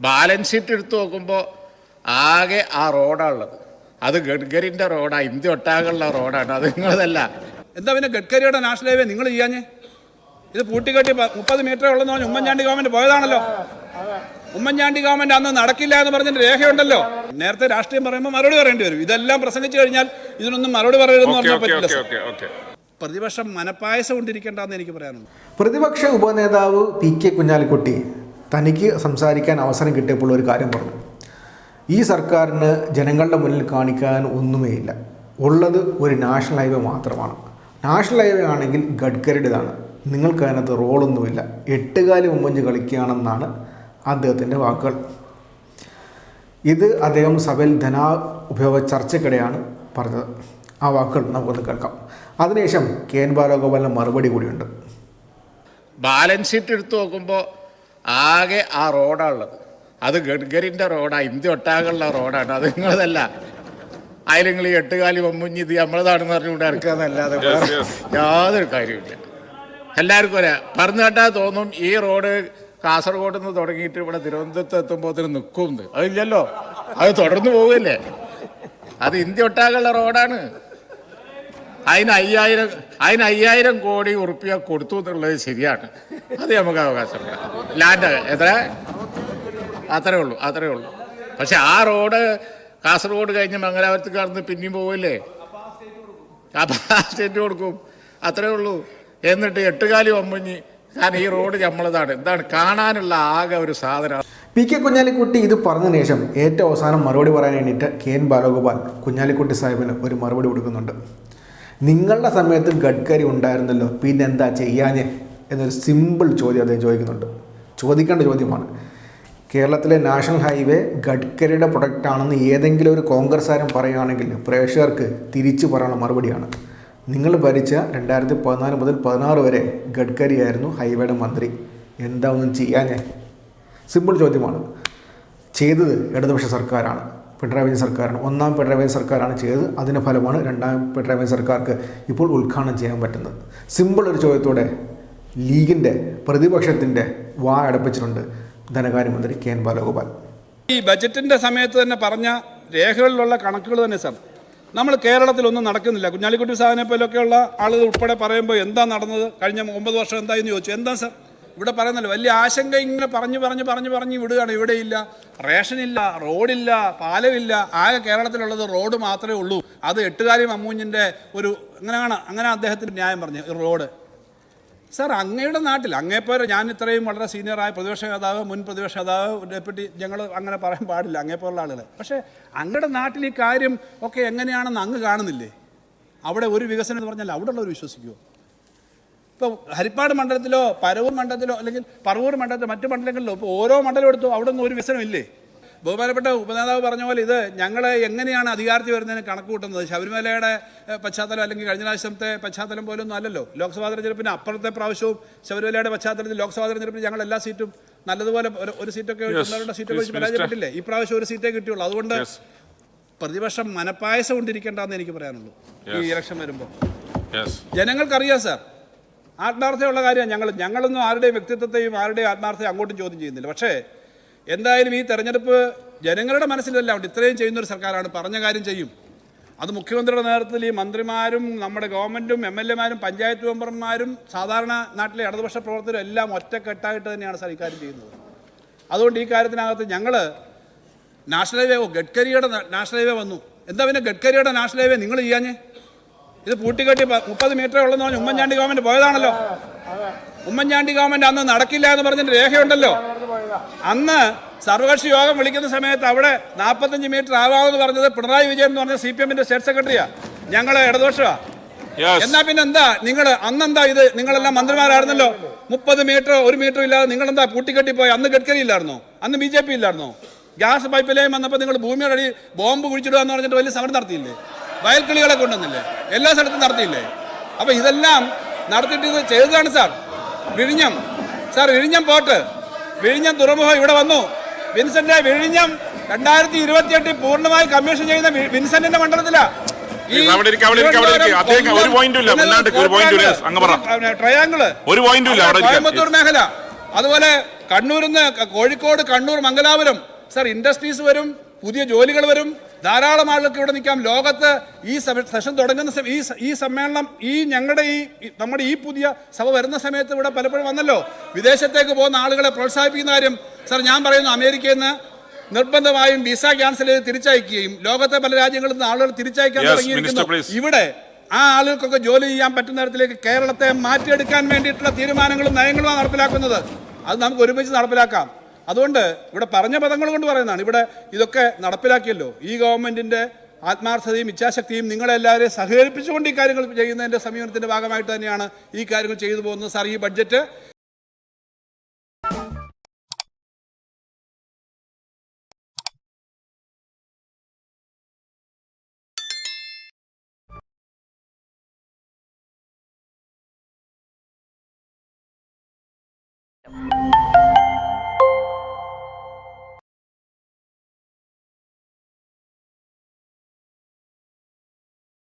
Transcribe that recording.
Balance sheet എടുത്ത് നോക്കുമ്പോൾ ആകെ ആ റോഡാണുള്ളത്. അത് ഗഡ്കരിൻ്റെ റോഡാണ്, ഇന്ത്യ ഒട്ടാകുള്ള റോഡാണ്, അത് നിങ്ങളതല്ല. എന്താ പിന്നെ ഗഡ്കരിയുടെ നാഷണൽ ഹൈവേ നിങ്ങൾ ചെയ്യാഞ്ഞേ? ഇത് പൂട്ടിക്കെട്ടി 30 മീറ്റർ ഉള്ളെന്ന് പറഞ്ഞ് ഉമ്മൻചാണ്ടി ഗവൺമെന്റ് പോയതാണല്ലോ. ഉമ്മൻചാണ്ടി ഗവൺമെന്റ് അന്ന് നടക്കില്ല എന്ന് പറഞ്ഞിട്ട് രേഖയുണ്ടല്ലോ. നേരത്തെ രാഷ്ട്രീയം പറയുമ്പോൾ മറുപടി പറയേണ്ടി വരും. ഇതെല്ലാം പ്രസംഗിച്ചു കഴിഞ്ഞാൽ ഇതിനൊന്നും മറുപടി പറയരുതെന്ന് പറഞ്ഞാൽ പറ്റില്ല. പ്രതിപക്ഷം മനപ്പായസം കൊണ്ടിരിക്കേണ്ടെന്ന് എനിക്ക് പറയാനുണ്ട്. പ്രതിപക്ഷ ഉപനേതാവ് PK കുഞ്ഞാലിക്കുട്ടി തനിക്ക് സംസാരിക്കാൻ അവസരം കിട്ടിയപ്പോൾ ഒരു കാര്യം പറഞ്ഞു. ഈ സർക്കാരിന് ജനങ്ങളുടെ മുന്നിൽ കാണിക്കാൻ ഒന്നുമേ ഇല്ല, ഉള്ളത് ഒരു നാഷണൽ ഹൈവേ മാത്രമാണ്. നാഷണൽ ഹൈവേ ആണെങ്കിൽ ഗഡ്കരിയുടേതാണ്, നിങ്ങൾക്ക് അതിനകത്ത് റോളൊന്നുമില്ല, 8 കാലി മുമ്പഞ്ച് കളിക്കുകയാണെന്നാണ് അദ്ദേഹത്തിൻ്റെ വാക്കുകൾ. ഇത് അദ്ദേഹം സഭയിൽ ധനോപയോഗ ചർച്ചയ്ക്കിടെയാണ് പറഞ്ഞത്. ആ വാക്കുകൾ നമുക്കൊന്ന് കേൾക്കാം. അതിനുശേഷം KN ബാലഗോപാലിന് മറുപടി കൂടിയുണ്ട്. ബാലൻസ് ഷീറ്റ് എടുത്ത് നോക്കുമ്പോൾ ആകെ ആ റോഡാണുള്ളത്. അത് ഗഡ്കരിൻ്റെ റോഡാണ്, ഇന്ത്യ ഒട്ടാകുള്ള റോഡാണ്, അത് നിങ്ങളതല്ല. അതിൽ നിങ്ങൾ ഈ 8 കാലി വമ്പുഞ്ഞ് ഇത് നമ്മളതാണെന്ന് പറഞ്ഞുകൊണ്ട് ഇറക്കാന്നല്ലാതെ യാതൊരു കാര്യമില്ല. എല്ലാവർക്കും ഒരേ പറഞ്ഞു കേട്ടാൽ തോന്നും ഈ റോഡ് കാസർഗോഡ് നിന്ന് തുടങ്ങിയിട്ട് ഇവിടെ തിരുവനന്തപുരത്ത് എത്തുമ്പോഴത്തേന് നിൽക്കുമെന്ന്. അതില്ലല്ലോ, അത് തുടർന്ന് പോവുകയല്ലേ. അത് ഇന്ത്യ ഒട്ടാകുള്ള റോഡാണ്. അതിന് 5000 കോടി ഉറുപ്പിക കൊടുത്തു എന്നുള്ളത് ശരിയാണ്, അത് നമുക്ക് അവകാശമില്ല. ലാൻഡ് എത്ര അത്രേ ഉള്ളൂ. പക്ഷെ ആ റോഡ് കാസർഗോഡ് കഴിഞ്ഞ് മംഗലാപുരത്ത് കടന്ന് പിന്നെയും പോവില്ലേ, സ്റ്റേറ്റ് കൊടുക്കും, അത്രേ ഉള്ളൂ. എന്നിട്ട് 8 കാലി വമ്പഞ്ഞ് കാരണം ഈ റോഡ് നമ്മളതാണ്. എന്താണ് കാണാനുള്ള ആകെ ഒരു സാധനം. PK കുഞ്ഞാലിക്കുട്ടി ഇത് പറഞ്ഞതിന് ശേഷം ഏറ്റവും അവസാനം മറുപടി പറയാൻ വേണ്ടിയിട്ട് KN ബാലഗോപാൽ കുഞ്ഞാലിക്കുട്ടി സാഹിബിന് ഒരു മറുപടി കൊടുക്കുന്നുണ്ട്. നിങ്ങളുടെ സമയത്ത് ഗഡ്കരി ഉണ്ടായിരുന്നല്ലോ, പിന്നെ എന്താ ചെയ്യാഞ്ഞേ എന്നൊരു സിമ്പിൾ ചോദ്യം അദ്ദേഹം ചോദിക്കുന്നുണ്ട്. ചോദിക്കേണ്ട ചോദ്യമാണ്. കേരളത്തിലെ നാഷണൽ ഹൈവേ ഗഡ്കരിയുടെ പ്രൊഡക്റ്റാണെന്ന് ഏതെങ്കിലും ഒരു കോൺഗ്രസ്സുകാരൻ പറയുകയാണെങ്കിൽ പ്രേക്ഷകർക്ക് തിരിച്ചു പറയാനുള്ള മറുപടിയാണ്. നിങ്ങൾ ഭരിച്ച 2014 മുതൽ 2016 വരെ ഗഡ്കരി ആയിരുന്നു ഹൈവേയുടെ മന്ത്രി, എന്താ ഒന്നും ചെയ്യാഞ്ഞേ? സിമ്പിൾ ചോദ്യമാണ്. ചെയ്തത് ഇടതുപക്ഷ സർക്കാരാണ്, പിണറായി വിജയൻ സർക്കാരാണ്. 1ാം പിണറായി വിജയൻ സർക്കാരാണ് ചെയ്തത്. അതിൻ്റെ ഫലമാണ് 2ാം പിണറായി വിജയൻ സർക്കാർക്ക് ഇപ്പോൾ ഉദ്ഘാടനം ചെയ്യാൻ പറ്റുന്നത്. സിമ്പിൾ ഒരു ചോദ്യത്തോടെ ലീഗിൻ്റെ പ്രതിപക്ഷത്തിൻ്റെ വാ അടപ്പിച്ചിട്ടുണ്ട് ധനകാര്യമന്ത്രി KN ബാലഗോപാൽ. ഈ ബജറ്റിൻ്റെ സമയത്ത് തന്നെ പറഞ്ഞ രേഖകളിലുള്ള കണക്കുകൾ തന്നെ സാർ, നമ്മൾ കേരളത്തിലൊന്നും നടക്കുന്നില്ല. കുഞ്ഞാലിക്കുട്ടി സാഹിബിനെ പോലൊക്കെയുള്ള ആളുകൾ ഉൾപ്പെടെ പറയുമ്പോൾ എന്താ നടന്നത്, കഴിഞ്ഞ 9 വർഷം എന്തായെന്ന് ചോദിച്ചു. എന്താ സാർ ഇവിടെ പറയുന്നല്ലോ, വലിയ ആശങ്ക ഇങ്ങനെ പറഞ്ഞു വിടുകയാണ്. ഇവിടെയില്ല, റേഷനില്ല, റോഡില്ല, പാലമില്ല, ആകെ കേരളത്തിലുള്ളത് റോഡ് മാത്രമേ ഉള്ളൂ. അത് 8 കാലി മമ്മൂഞ്ഞിൻ്റെ ഒരു അങ്ങനെ അദ്ദേഹത്തിൻ്റെ ന്യായം പറഞ്ഞു റോഡ്. സാർ അങ്ങയുടെ നാട്ടിൽ അങ്ങേപ്പോലെ ഞാൻ ഇത്രയും വളരെ സീനിയറായ പ്രതിപക്ഷ നേതാവ്, മുൻ പ്രതിപക്ഷ നേതാവ്, ഡെപ്യൂട്ടി, ഞങ്ങൾ അങ്ങനെ പറയാൻ പാടില്ല അങ്ങേപ്പോലുള്ള ആളുകൾ. പക്ഷേ അങ്ങയുടെ നാട്ടിൽ ഈ കാര്യം ഒക്കെ എങ്ങനെയാണെന്ന് അങ്ങ് കാണുന്നില്ലേ? അവിടെ ഒരു വികസനം എന്ന് പറഞ്ഞാൽ അവിടെ ഉള്ളവർ വിശ്വസിക്കുമോ? ഇപ്പോൾ ഹരിപ്പാട് മണ്ഡലത്തിലോ പരവൂർ മണ്ഡലത്തിലോ അല്ലെങ്കിൽ പറവൂർ മണ്ഡലത്തിലോ മറ്റു മണ്ഡലങ്ങളിലോ ഇപ്പോൾ ഓരോ മണ്ഡലം എടുത്തോ അവിടെ ഒന്നും ഒരു വികസനം ഇല്ലേ? ബഹുമാനപ്പെട്ട ഉപനേതാവ് പറഞ്ഞ പോലെ ഇത് ഞങ്ങൾ എങ്ങനെയാണ് അധികാരത്തിൽ വരുന്നതിന് കണക്ക് കൂട്ടുന്നത്? ശബരിമലയുടെ പശ്ചാത്തലം അല്ലെങ്കിൽ കഴിഞ്ഞ പ്രാവശ്യത്തെ പശ്ചാത്തലം പോലൊന്നും അല്ലല്ലോ. ലോക്സഭാ തെരഞ്ഞെടുപ്പിന് അപ്പുറത്തെ പ്രാവശ്യവും ശബരിമലയുടെ പശ്ചാത്തലത്തിൽ ലോക്സഭാ തെരഞ്ഞെടുപ്പിന് ഞങ്ങൾ എല്ലാ സീറ്റും നല്ലതുപോലെ ഒരു സീറ്റൊക്കെ സീറ്റൊക്കെ വെച്ച് പരാജയപ്പെട്ടില്ലേ? ഈ പ്രാവശ്യം ഒരു സീറ്റേ കിട്ടിയുള്ളൂ. അതുകൊണ്ട് പ്രതിപക്ഷം മനപ്പായസം കൊണ്ടിരിക്കേണ്ടെന്ന് എനിക്ക് പറയാനുള്ളൂ. ഈ ഇലക്ഷൻ വരുമ്പോൾ ജനങ്ങൾക്കറിയാം സാർ, ആത്മാർത്ഥതയുള്ള കാര്യമാണ്. ഞങ്ങളൊന്നും ആരുടെയും വ്യക്തിത്വത്തെയും ആരുടെയും ആത്മാർത്ഥതയും അങ്ങോട്ടും ചോദ്യം ചെയ്യുന്നില്ല. പക്ഷേ എന്തായാലും ഈ തെരഞ്ഞെടുപ്പ് ജനങ്ങളുടെ മനസ്സിലെല്ലാം ഉണ്ട്. ഇത്രയും ചെയ്യുന്നൊരു സർക്കാരാണ്, പറഞ്ഞ കാര്യം ചെയ്യും. അത് മുഖ്യമന്ത്രിയുടെ നേതൃത്വത്തിൽ ഈ മന്ത്രിമാരും നമ്മുടെ ഗവൺമെൻറ്റും MLA മാരും പഞ്ചായത്ത് മെമ്പർമാരും സാധാരണ നാട്ടിലെ ഇടതുപക്ഷ പ്രവർത്തകരും എല്ലാം ഒറ്റക്കെട്ടായിട്ട് തന്നെയാണ് സാർ ഇക്കാര്യം ചെയ്യുന്നത്. അതുകൊണ്ട് ഈ കാര്യത്തിനകത്ത് ഞങ്ങൾ നാഷണൽ ഹൈവേ ഗഡ്കരിയുടെ നാഷണൽ ഹൈവേ വന്നു. എന്താ പിന്നെ ഗഡ്കരിയുടെ നാഷണൽ ഹൈവേ നിങ്ങൾ ചെയ്യാഞ്ഞേ? ഇത് പൂട്ടിക്കെട്ടി 30 മീറ്റർ ഉള്ളെന്ന് പറഞ്ഞ് ഉമ്മൻചാണ്ടി ഗവൺമെന്റ് പോയതാണല്ലോ. ഉമ്മൻചാണ്ടി ഗവൺമെന്റ് അന്ന് നടക്കില്ല എന്ന് പറഞ്ഞിട്ട് രേഖയുണ്ടല്ലോ. അന്ന് സർവകക്ഷി യോഗം വിളിക്കുന്ന സമയത്ത് അവിടെ 45 മീറ്റർ ആവാമെന്ന് പറഞ്ഞത് പിണറായി വിജയൻ എന്ന് പറഞ്ഞ CPM-ന്റെ സ്റ്റേറ്റ് സെക്രട്ടറിയാ, ഞങ്ങൾ ഇടതുപക്ഷമാ. എന്നാ പിന്നെ എന്താ നിങ്ങൾ അന്നെന്താ ഇത് നിങ്ങളെല്ലാം മന്ത്രിമാരായിരുന്നല്ലോ, 30 മീറ്റർ 1 മീറ്റർ ഇല്ലാതെ നിങ്ങളെന്താ പൂട്ടിക്കെട്ടിപ്പോയി? അന്ന് ഗഡ്കരി ഇല്ലായിരുന്നോ? അന്ന് BJP ഇല്ലായിരുന്നോ? ഗ്യാസ് പൈപ്പ് ലൈൻ വന്നപ്പോൾ നിങ്ങൾ ഭൂമിയുടെ അടി ബോംബ് കുഴിച്ചിടുക എന്ന് പറഞ്ഞിട്ട് വലിയ സമരം നടത്തിയില്ലേ? വയൽക്കിളികളെ കൊണ്ടുവന്നില്ലേ? എല്ലാ സ്ഥലത്തും നടത്തിയില്ലേ? അപ്പോൾ ഇതെല്ലാം നടത്തിയിട്ട് ഇത് ചെയ്തതാണ് സാർ. വിഴിഞ്ഞം പോട്ട്, വിഴിഞ്ഞം തുറമുഖം ഇവിടെ വന്നു. വിൻസെന്റ് വിഴിഞ്ഞം 2028 പൂർണ്ണമായി കമ്മീഷൻ ചെയ്യുന്ന വിൻസെന്റിന്റെ മണ്ഡലത്തിലാണ്. ട്രയാങ്കിള് കോയമ്പത്തൂർ മേഖല, അതുപോലെ കണ്ണൂരിൽ നിന്ന് കോഴിക്കോട്, കണ്ണൂർ, മംഗലാപുരം സാർ ഇൻഡസ്ട്രീസ് വരും, പുതിയ ജോലികൾ വരും, ധാരാളം ആളുകൾക്ക് ഇവിടെ നിൽക്കാം. ലോകത്ത് ഈ സെഷൻ തുടങ്ങുന്ന ഈ സമ്മേളനം നമ്മുടെ ഈ പുതിയ സഭ വരുന്ന സമയത്ത് ഇവിടെ പലപ്പോഴും വന്നല്ലോ. വിദേശത്തേക്ക് പോകുന്ന ആളുകളെ പ്രോത്സാഹിപ്പിക്കുന്ന കാര്യം സാർ ഞാൻ പറയുന്നു, അമേരിക്കയിൽ നിന്ന് നിർബന്ധമായും വിസ ക്യാൻസൽ ചെയ്ത് തിരിച്ചയക്കുകയും ലോകത്തെ പല രാജ്യങ്ങളിൽ നിന്ന് ആളുകൾ തിരിച്ചയക്കാൻ തുടങ്ങിയിരിക്കുന്നു. ഇവിടെ ആ ആളുകൾക്കൊക്കെ ജോലി ചെയ്യാൻ പറ്റുന്ന തരത്തിലേക്ക് കേരളത്തെ മാറ്റിയെടുക്കാൻ വേണ്ടിയിട്ടുള്ള തീരുമാനങ്ങളും നയങ്ങളുമാണ് നടപ്പിലാക്കുന്നത്. അത് നമുക്ക് ഒരുമിച്ച് നടപ്പിലാക്കാം. അതുകൊണ്ട് ഇവിടെ പറഞ്ഞ പദങ്ങൾ കൊണ്ട് പറയുന്നതാണ്. ഇവിടെ ഇതൊക്കെ നടപ്പിലാക്കിയല്ലോ. ഈ ഗവൺമെന്റിന്റെ ആത്മാർത്ഥതയും ഇച്ഛാശക്തിയും നിങ്ങളെല്ലാവരെയും സഹകരിപ്പിച്ചുകൊണ്ട് ഈ കാര്യങ്ങൾ ചെയ്യുന്നതിന്റെ സമീപനത്തിന്റെ ഭാഗമായിട്ട് തന്നെയാണ് ഈ കാര്യങ്ങൾ ചെയ്തു പോകുന്നത്. സാർ, ഈ ബഡ്ജറ്റ്